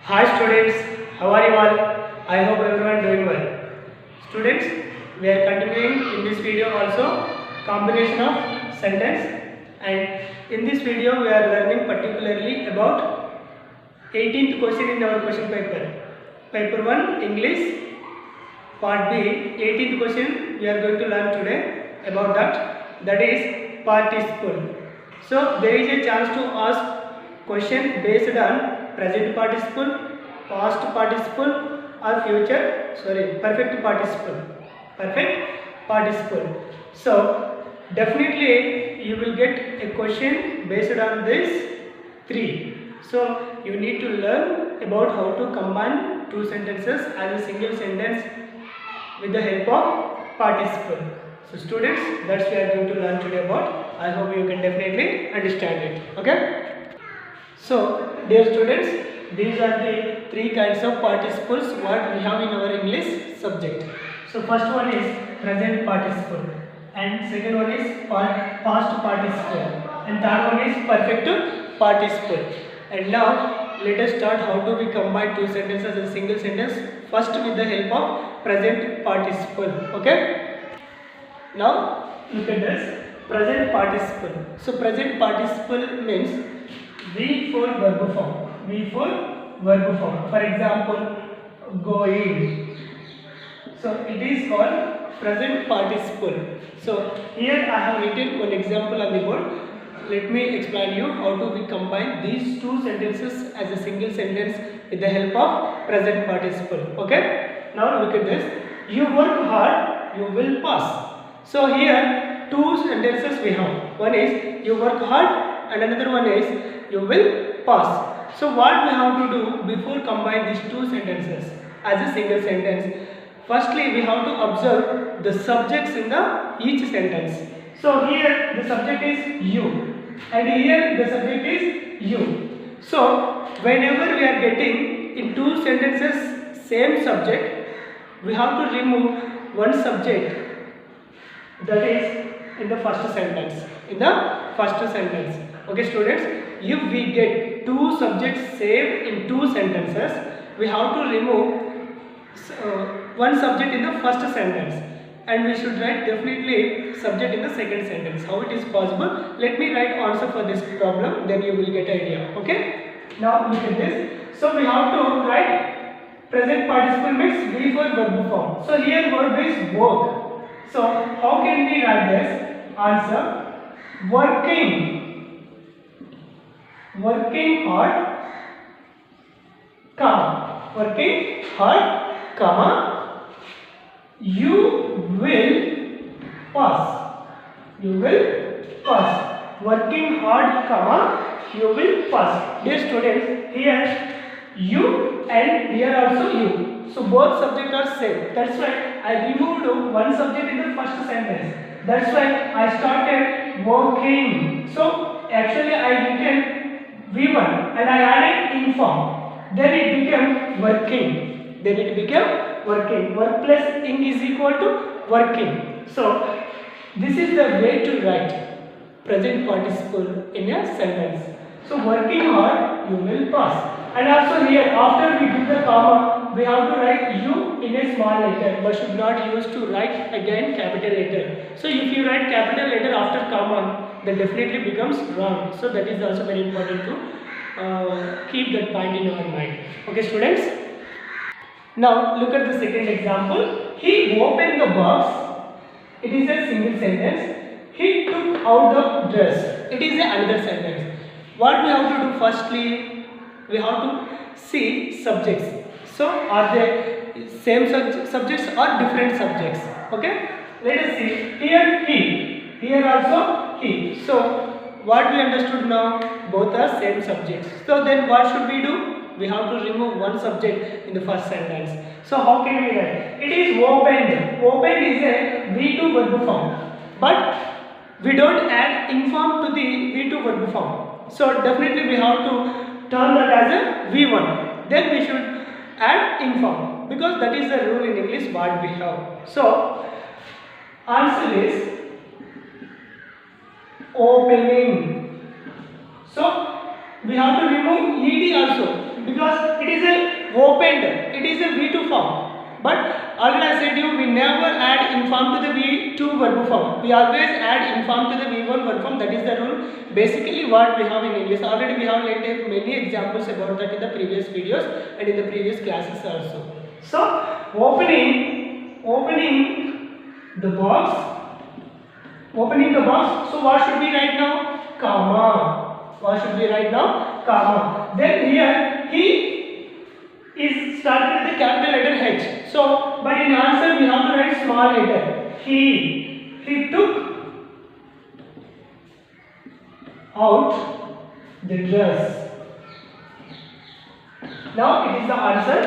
Hi students, how are you all? I hope everyone doing well. Students, we are continuing in this video also combination of sentence, and in this video we are learning particularly about 18th question in our question paper. Paper 1 English part B, 18th question we are going to learn today about that is participle. So there is a chance to ask question based on present participle, past participle or perfect participle. Perfect participle. So definitely you will get a question based on this three. So you need to learn about how to combine two sentences as a single sentence with the help of participle. So students, that's we are going to learn today about. I hope you can definitely understand it. Okay. So dear students, these are the three kinds of participles what we have in our English subject. So first one is present participle, and second one is past participle, and third one is perfect participle. And now let us start how to we combine two sentences as a single sentence, first with the help of present participle. Okay. Now look at this present participle. So present participle means V for verb form. V for verb form. For example, going. So it is called present participle. So here I have written one example on the board. Let me explain you how to we combine these two sentences as a single sentence with the help of present participle. Okay. Now look at this. You work hard, you will pass. So here two sentences we have. One is you work hard and another one is you will pass. So what we have to do before combine these two sentences as a single sentence? Firstly, we have to observe the subjects in each sentence. So here the subject is you and here the subject is you. So whenever we are getting in two sentences same subject, we have to remove one subject, that is in the first sentence. Okay students, if we get two subjects same in two sentences, we have to remove one subject in the first sentence and we should write definitely subject in the second sentence. How it is possible? Let me write answer for this problem, then you will get idea. Okay. Now look at this. So we have to write present participle means V for verb form. So here verb is work. So how can we write this? Answer: working hard, comma, working hard, comma, you will pass. Working hard, comma, you will pass. Dear students, here you and here also you. So both subjects are same. That's why I removed one subject in the first sentence. That's why I started working. So actually I written V1 and I added inform. Then it became working. Work plus ing is equal to working. So this is the way to write present participle in a sentence. So working hard, you will pass. And also here, after we give the comma, we have to write you in a small letter, but should not use to write again capital letter. So if you write capital letter after comma, then definitely becomes wrong. So that is also very important to keep that point in our mind. Okay students? Now look at the second example. He opened the box. It is a single sentence. He took out the dress. It is another sentence. What we have to do firstly? We have to see subjects. So are they same subjects or different subjects? Okay. Let us see. Here he. Here also he. So what we understood now? Both are same subjects. So then what should we do? We have to remove one subject in the first sentence. So how can we write? It is opened. Opened is a V2 verb form. But we don't add inform to the V2 verb form. So definitely we have to turn that as a V1. Then we should add inform because that is the rule in English what we have. So answer is opening. So we have to remove ed also because it is a it is a V2 form. But already I said you, we never add inform to the V2 verb form. We always add inform to the V1 verb form. That is the rule. Basically what we have in English. Already we have learned many examples about that in the previous videos and in the previous classes also. So opening the box. So what should we write now? Comma. What should we write now? Comma. Then here he is started with the capital letter H. So, but in answer we have to write small letter. He took out the dress. Now it is the answer.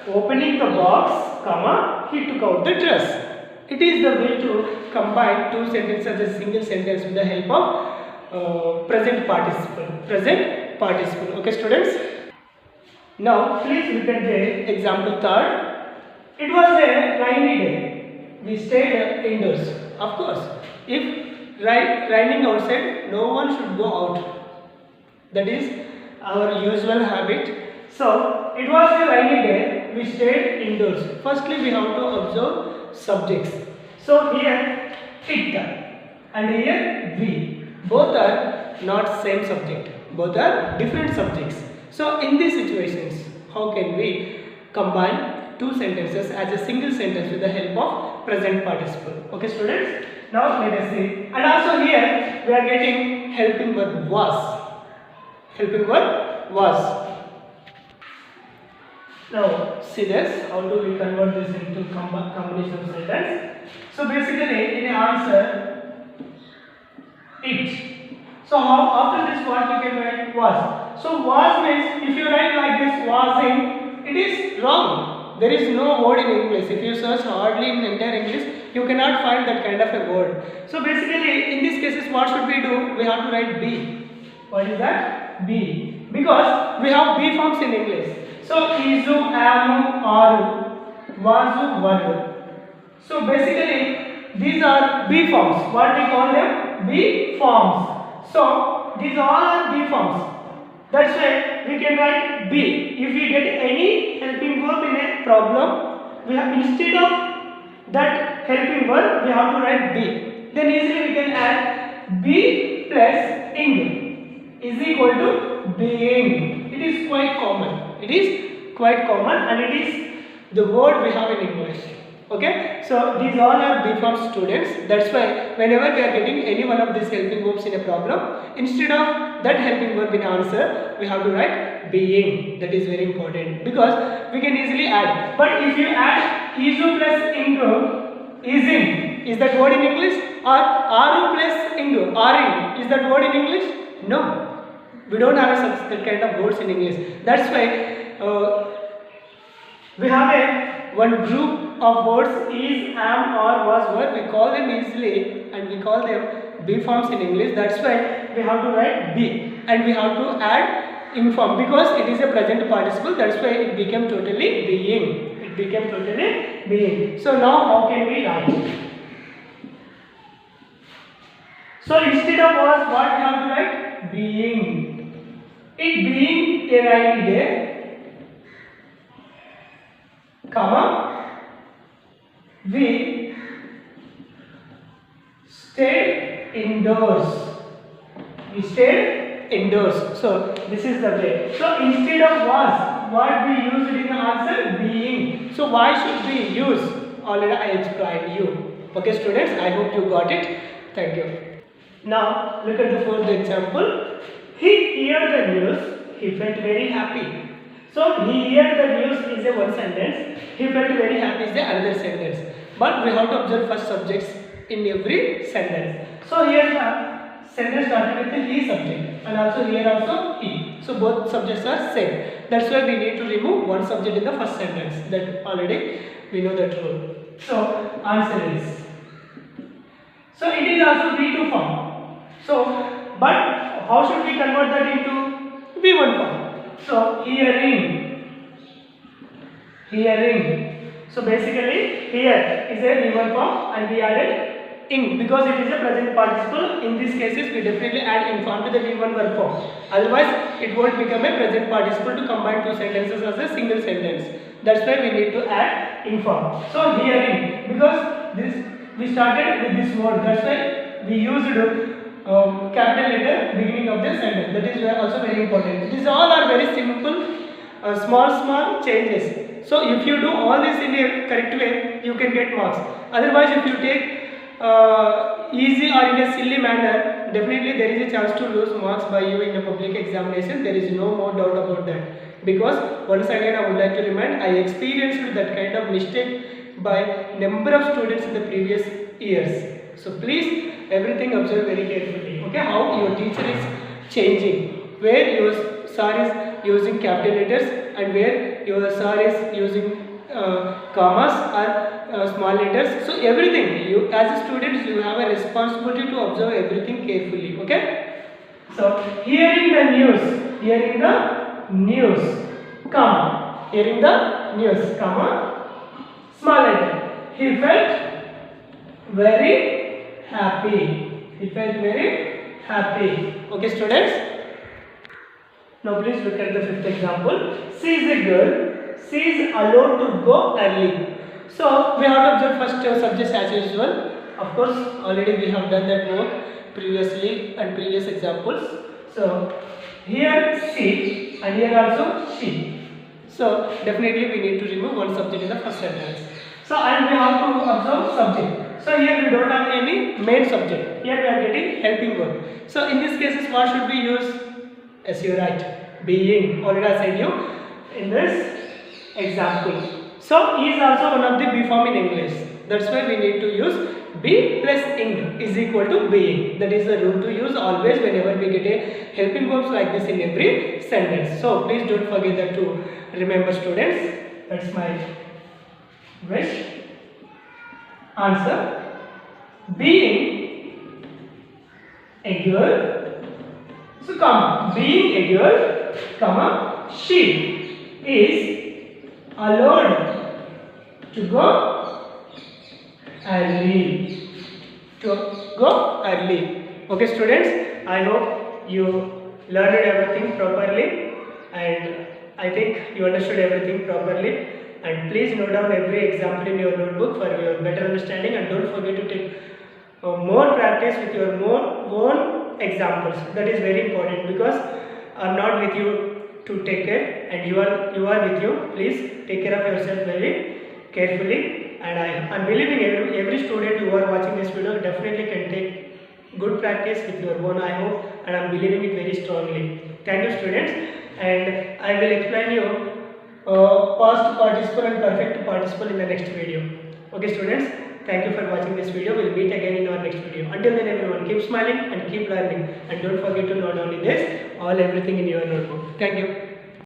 Opening the box, comma, he took out the dress. It is the way to combine two sentences as a single sentence with the help of present participle. Okay, students? Now, please look at the example third. It was a rainy day. We stayed indoors. Of course, if raining outside, no one should go out. That is our usual habit. So, it was a rainy day. We stayed indoors. Firstly, we have to observe subjects. So, here it and here we. Both are not same subject. Both are different subjects. So in these situations, how can we combine two sentences as a single sentence with the help of present participle? Okay, students? Now let us see. And also here we are getting helping verb was. Helping verb was. Now see this. How do we convert this into combination sentence? So basically in the answer, it. So after this what we can write was. So was means if you write like this wasing, it is wrong. There is no word in English. If you search hardly in entire English, you cannot find that kind of a word. So basically in these cases what should we do? We have to write be. What is that? Be. Because we have be forms in English. So isu, amu, aru, wasu, varu. So basically these are be forms. What we call them? Be forms. So these all are be forms. That's why we can write be. If we get any helping verb in a problem, we have instead of that helping verb, we have to write be. Then easily we can add be plus ing is equal to being. It is quite common. It is quite common and it is the word we have in English. Okay, so these all are be form students. That's why whenever we are getting any one of these helping verbs in a problem, instead of that helping verb in answer, we have to write being. That is very important because we can easily add. But if you add isu plus ingu, ising, is that word in English? Or aru plus ingu, aring, is that word in English? No, we don't have such that kind of words in English. That's why we have one group of words is, am, or, was, were. We call them easily and we call them be forms in English. That's why we have to write be and we have to add inform because it is a present participle. That's why it became totally being. It became totally being. So now how can we write? So instead of was, what we have to write? Being. It being a rainy day, comma, we stayed indoors. We stayed indoors. So this is the way. So instead of was, what we used in the answer? Being. So why should we use? Already I explained you. Okay students, I hope you got it. Thank you. Now look at the fourth example. He heard the news. He felt very happy. So he heard the news is a one sentence. He felt very happy is the another sentence. But we have to observe first subjects in every sentence. So here the sentence started with the he subject and also here also he. So both subjects are same. That's why we need to remove one subject in the first sentence. That already we know that rule. So answer is. So it is also V2 form. So but how should we convert that into V1 form? So hearing. So basically here is a V1 form and we added ing because it is a present participle. In these cases, we definitely add ing form to the V1 verb form. Otherwise, it won't become a present participle to combine two sentences as a single sentence. That's why we need to add ing form. So hearing, because this we started with this word. That's why we used capital letter beginning of the sentence. That is also very important. These all are very simple, small changes. So if you do all this in a correct way, you can get marks. Otherwise, if you take easy or in a silly manner, definitely there is a chance to lose marks by you in a public examination. There is no more doubt about that. Because once again, I would like to remind, I experienced that kind of mistake by number of students in the previous years. So please, everything observe very carefully. Okay, how your teacher is changing, where your sir is using capital letters and where your sir is using commas or small letters. So everything, you as a student, you have a responsibility to observe everything carefully. Okay. So hearing the news, comma, hearing the news, comma, small letter. He felt very happy. He felt very happy. Okay, students. Now please look at the fifth example. She is a girl. She is allowed to go early. So we have to observe first subjects as usual. Of course, already we have done that work previously and previous examples. So here she and here also she. So definitely we need to remove one subject in the first sentence. So and we have to observe subject. So here we don't have any main subject. Here we are getting helping verb. So in these cases, what should we use? As you write, being. Already I said you in this example. So is also one of the be form in English. That's why we need to use be plus ing is equal to being. That is the rule to use always whenever we get a helping verbs like this in every sentence. So please don't forget that to remember, students. That's my wish. Answer. Being a girl. So comma, being a girl, comma, she is allowed to go early. Okay, students, I hope you learned everything properly and I think you understood everything properly. And please note down every example in your notebook for your better understanding, and don't forget to take more practice with your own examples. That is very important because I am not with you to take care and you are with you. Please take care of yourself very carefully, and I am believing every student who are watching this video definitely can take good practice with your own, I hope, and I am believing it very strongly. Thank you, students, and I will explain you past participle and perfect participle in the next video. Okay, students, thank you for watching this video. We'll meet again in our next video. Until then, everyone, keep smiling and keep learning, and don't forget to note down in this everything in your notebook. Thank you.